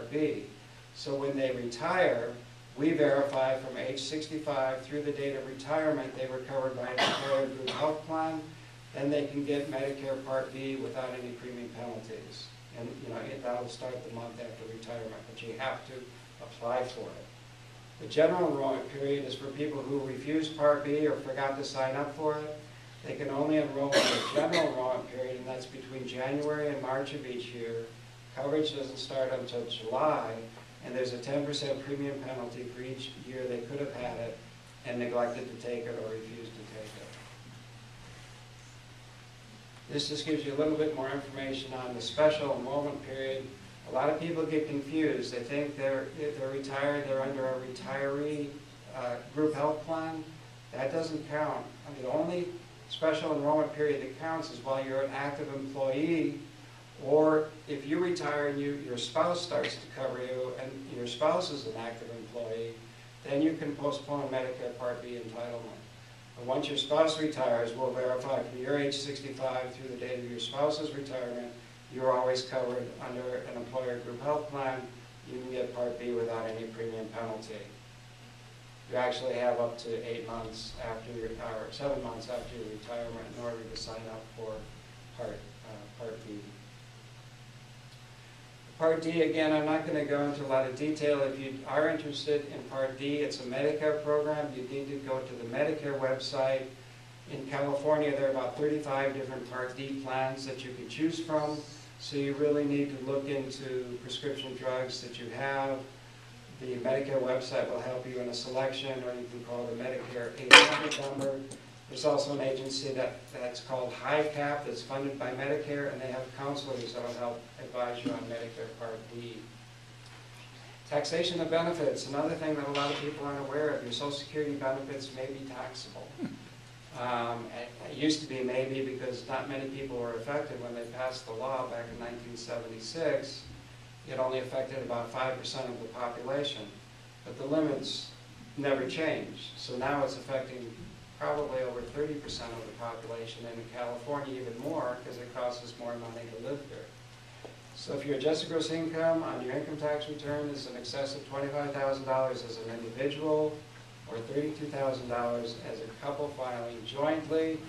Part B. So when they retire, we verify from age 65 through the date of retirement they were covered by an employer group health plan. Then they can get Medicare Part B without any premium penalties. And that'll start the month after retirement, but you have to apply for it. The general enrollment period is for people who refused Part B or forgot to sign up for it. They can only enroll in the general enrollment period, and that's between January and March of each year. Coverage doesn't start until July, and there's a 10% premium penalty for each year they could have had it and neglected to take it or refused to take it. This just gives you a little bit more information on the special enrollment period. A lot of people get confused. They think if they're retired, they're under a retiree group health plan. That doesn't count. I mean, the only special enrollment period that counts is while you're an active employee, or if you retire and your spouse starts to cover you and your spouse is an active employee, then you can postpone Medicare Part B entitlement. But once your spouse retires, we'll verify from your age 65 through the date of your spouse's retirement, you're always covered under an employer group health plan. You can get Part B without any premium penalty. You actually have up to 8 months after or 7 months after your retirement in order to sign up for Part B. Part D, again, I'm not going to go into a lot of detail. If you are interested in Part D, it's a Medicare program. You need to go to the Medicare website. In California, there are about 35 different Part D plans that you can choose from. So you really need to look into prescription drugs that you have. The Medicare website will help you in a selection, or you can call the Medicare 800 number. There's also an agency that's called HICAP that's funded by Medicare, and they have counselors that will help advise you on Medicare Part D. Taxation of benefits, another thing that a lot of people aren't aware of. Your Social Security benefits may be taxable. It used to be maybe because not many people were affected when they passed the law back in 1976. It only affected about 5% of the population, but the limits never changed. So now it's affecting probably over 30% of the population, and in California even more because it costs us more money to live here. So if your adjusted gross income on your income tax return is in excess of $25,000 as an individual, or $32,000 as a couple filing jointly,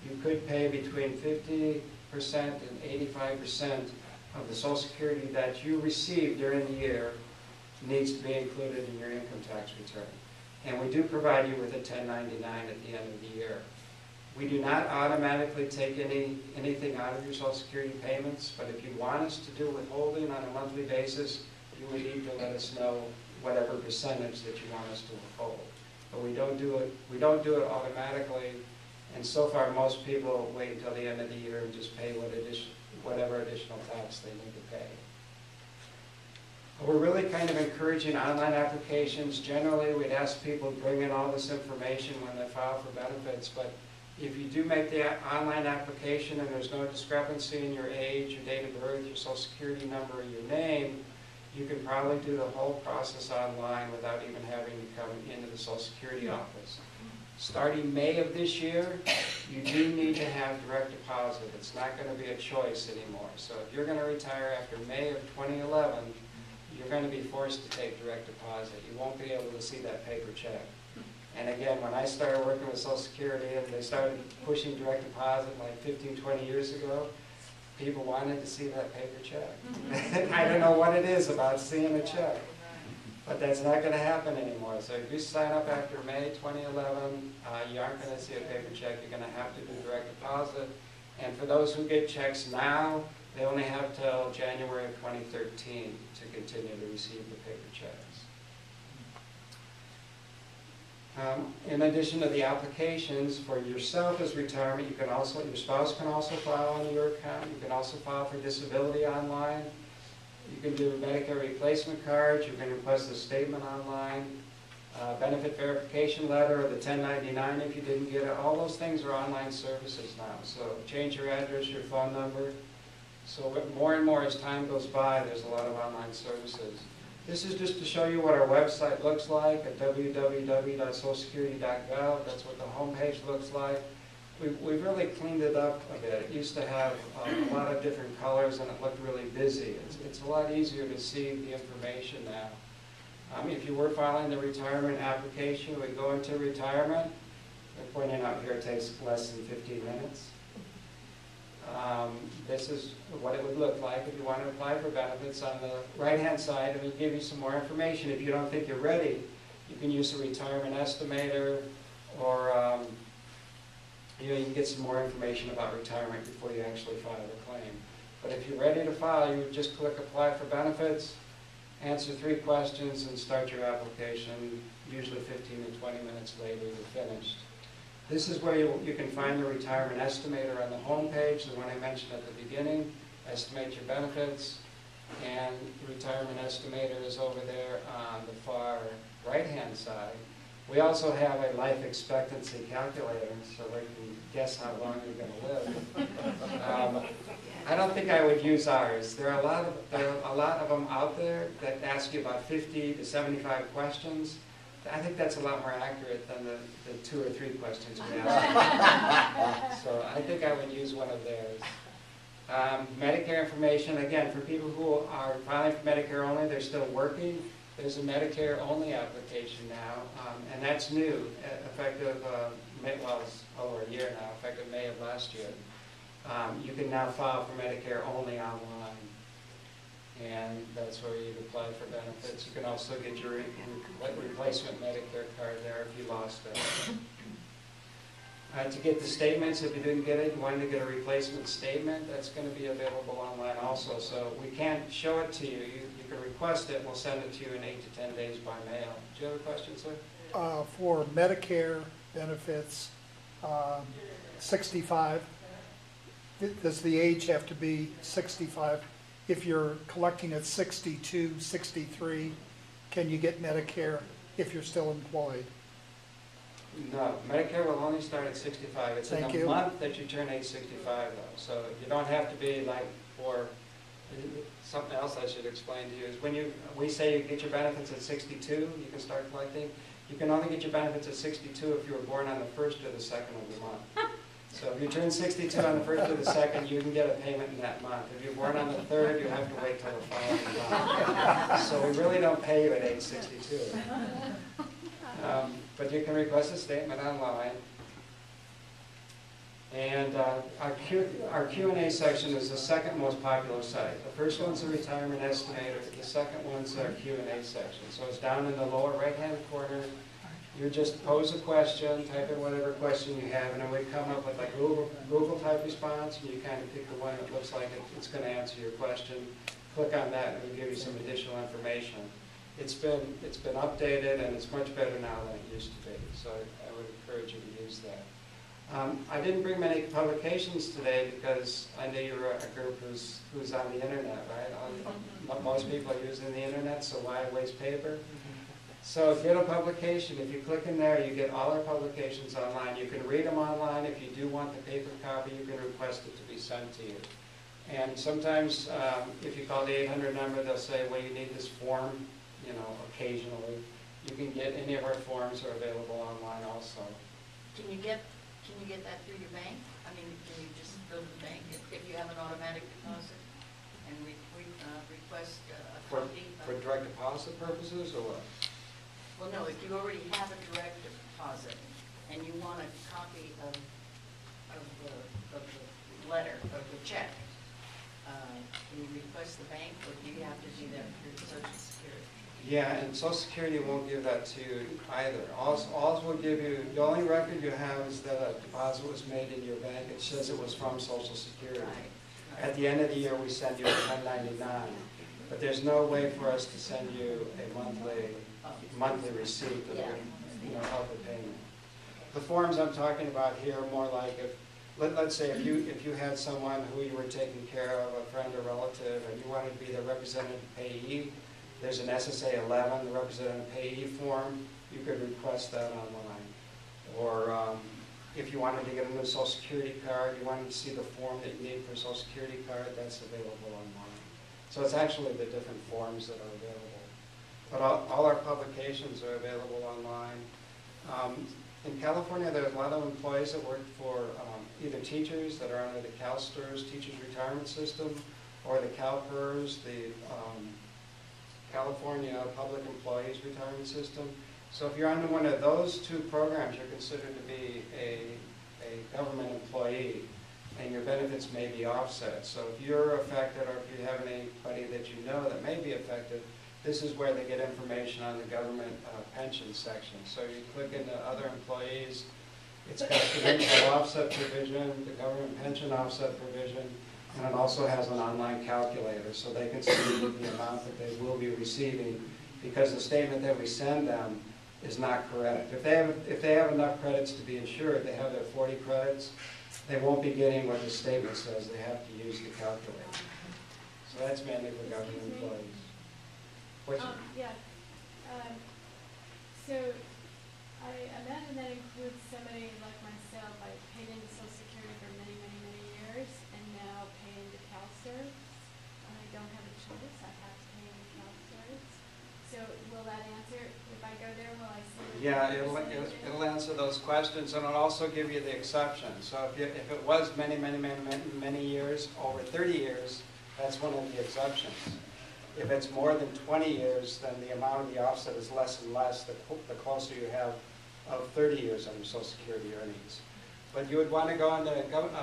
you could pay between 50% and 85% of the Social Security that you receive during the year needs to be included in your income tax return. And we do provide you with a 1099 at the end of the year. We do not automatically take anything out of your Social Security payments, but if you want us to do withholding on a monthly basis, you would need to let us know whatever percentage that you want us to withhold. But we don't do it automatically, and so far most people wait until the end of the year and just pay whatever additional tax they need to pay. We're really kind of encouraging online applications. Generally, we'd ask people to bring in all this information when they file for benefits, but if you do make the online application and there's no discrepancy in your age, your date of birth, your Social Security number, or your name, you can probably do the whole process online without even having to come into the Social Security office. Starting May of this year, you do need to have direct deposit. It's not going to be a choice anymore. So if you're going to retire after May of 2011, you're going to be forced to take direct deposit. You won't be able to see that paper check. And again, when I started working with Social Security and they started pushing direct deposit like 15, 20 years ago, people wanted to see that paper check. I don't know what it is about seeing a check, but that's not going to happen anymore. So if you sign up after May 2011, you aren't going to see a paper check. You're going to have to do direct deposit. And for those who get checks now, they only have till January of 2013 to continue to receive the paper checks. In addition to the applications for yourself as retirement, your spouse can also file on your account. You can also file for disability online. You can do Medicare replacement cards. You can request a statement online, benefit verification letter, or the 1099 if you didn't get it. All those things are online services now. So change your address, your phone number. So more and more as time goes by, there's a lot of online services. This is just to show you what our website looks like at www.socialsecurity.gov. That's what the homepage looks like. we've really cleaned it up a bit. It used to have a lot of different colors and it looked really busy. It's a lot easier to see the information now. If you were filing the retirement application, you would go into retirement. They're pointing out here it takes less than 15 minutes. This is what it would look like if you want to apply for benefits. On the right-hand side, it will give you some more information. If you don't think you're ready, you can use a retirement estimator, or you can get some more information about retirement before you actually file a claim. But if you're ready to file, you would just click Apply for Benefits, answer 3 questions, and start your application. Usually 15 to 20 minutes later, you're finished. This is where you can find the retirement estimator on the home page, the one I mentioned at the beginning. Estimate your benefits, and the retirement estimator is over there on the far right-hand side. We also have a life expectancy calculator, so we can guess how long you're going to live. I don't think I would use ours. There are a lot of them out there that ask you about 50 to 75 questions. I think that's a lot more accurate than the 2 or 3 questions we ask. So I think I would use one of theirs. Medicare information, again, for people who are filing for Medicare only, they're still working. There's a Medicare only application now, and that's new, effective, well, it's over a year now, effective May of last year. You can now file for Medicare only online. And that's where you apply for benefits. You can also get your replacement Medicare card there if you lost it. To get the statements, if you didn't get it, you wanted to get a replacement statement, that's going to be available online also. So we can't show it to you. You can request it. We'll send it to you in 8 to 10 days by mail. Do you have a question, sir? For Medicare benefits, 65, does the age have to be 65? If you're collecting at 62, 63, can you get Medicare if you're still employed? No, Medicare will only start at 65. It's in the month that you turn age 65, though. So you don't have to be like for something else I should explain to you is when we say you get your benefits at 62, you can start collecting. You can only get your benefits at 62 if you were born on the 1st or the 2nd of the month. So if you turn 62 on the 1st or the 2nd, you can get a payment in that month. If you're born on the 3rd, you have to wait till the following month. So we really don't pay you at age 62. But you can request a statement online. And our Q&A section is the second most popular site. The first one's the retirement estimator. The second one's our Q&A section. So it's down in the lower right-hand corner. You just pose a question, type in whatever question you have, and then we come up with like Google type response, and you kind of pick the one that looks like it's going to answer your question. Click on that, and we give you some additional information. It's been updated, and it's much better now than it used to be. So I would encourage you to use that. I didn't bring many publications today because I know you're a group who's on the internet, right? Most people are using the internet, so why waste paper? So get a publication. If you click in there, you get all our publications online. You can read them online. If you do want the paper copy, you can request it to be sent to you. And sometimes, if you call the 800 number, they'll say, well, you need this form, occasionally. You can get any of our forms are available online also. Can you get that through your bank? I mean, can you just go to the bank if you have an automatic deposit and request a copy? For direct deposit purposes or what? Well, no, if you already have a direct deposit and you want a copy of the letter, of the check, can you request the bank, or do you have to do that through Social Security? Yeah, and Social Security won't give that to you either. All will give you, the only record you have is that a deposit was made in your bank. It says it was from Social Security. Right. At the end of the year, we send you a 1099. But there's no way for us to send you a monthly receipt of, of the payment. The forms I'm talking about here are more like let's say if you had someone who you were taking care of, a friend or relative, and you wanted to be the representative payee, there's an SSA 11, the representative payee form. You could request that online. Or if you wanted to get a new Social Security card, you wanted to see the form that you need for a Social Security card, that's available online. So it's actually the different forms that are available. But all our publications are available online. In California, there's a lot of employees that work for either teachers that are under the CalSTRS Teachers Retirement System, or the CalPERS, the California Public Employees Retirement System. So if you're under one of those two programs, you're considered to be a government employee, and your benefits may be offset. So if you're affected, or if you have anybody that you know that may be affected, this is where they get information on the government pension section. So you click into other employees, it's got the income offset provision, the government pension offset provision, and it also has an online calculator, so they can see the amount that they will be receiving, because the statement that we send them is not correct. If they have enough credits to be insured, they have their 40 credits, they won't be getting what the statement says. They have to use the calculator. So that's mainly for government employees. Yeah. So I imagine that includes somebody like myself. I paid into Social Security for many, many, many years, and now pay into CalSTRS. I don't have a choice. I have to pay into CalSTRS. So will that answer, if I go there, will I see? Yeah, it'll answer those questions, and it'll also give you the exceptions. So if it was many, many, many, many years, over 30 years, that's one of the exceptions. If it's more than 20 years, then the amount of the offset is less and less the closer you have of 30 years under Social Security earnings. But you would want to go into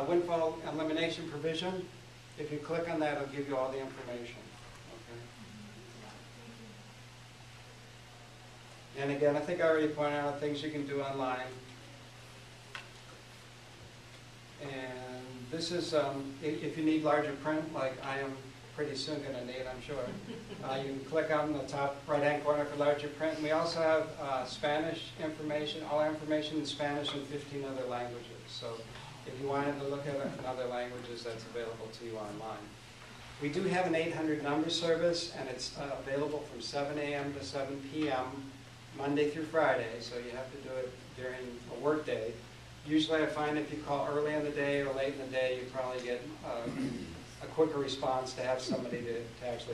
windfall elimination provision. If you click on that, it'll give you all the information. Okay. And again, I think I already pointed out things you can do online. And this is, if you need larger print, like I am pretty soon going to need, I'm sure. You can click on the top right-hand corner for larger print. And we also have Spanish information, all our information in Spanish and 15 other languages. So if you wanted to look at it in other languages, that's available to you online. We do have an 800 number service, and it's available from 7 a.m. to 7 p.m. Monday through Friday, so you have to do it during a work day. Usually I find if you call early in the day or late in the day, you probably get a quicker response to have somebody to actually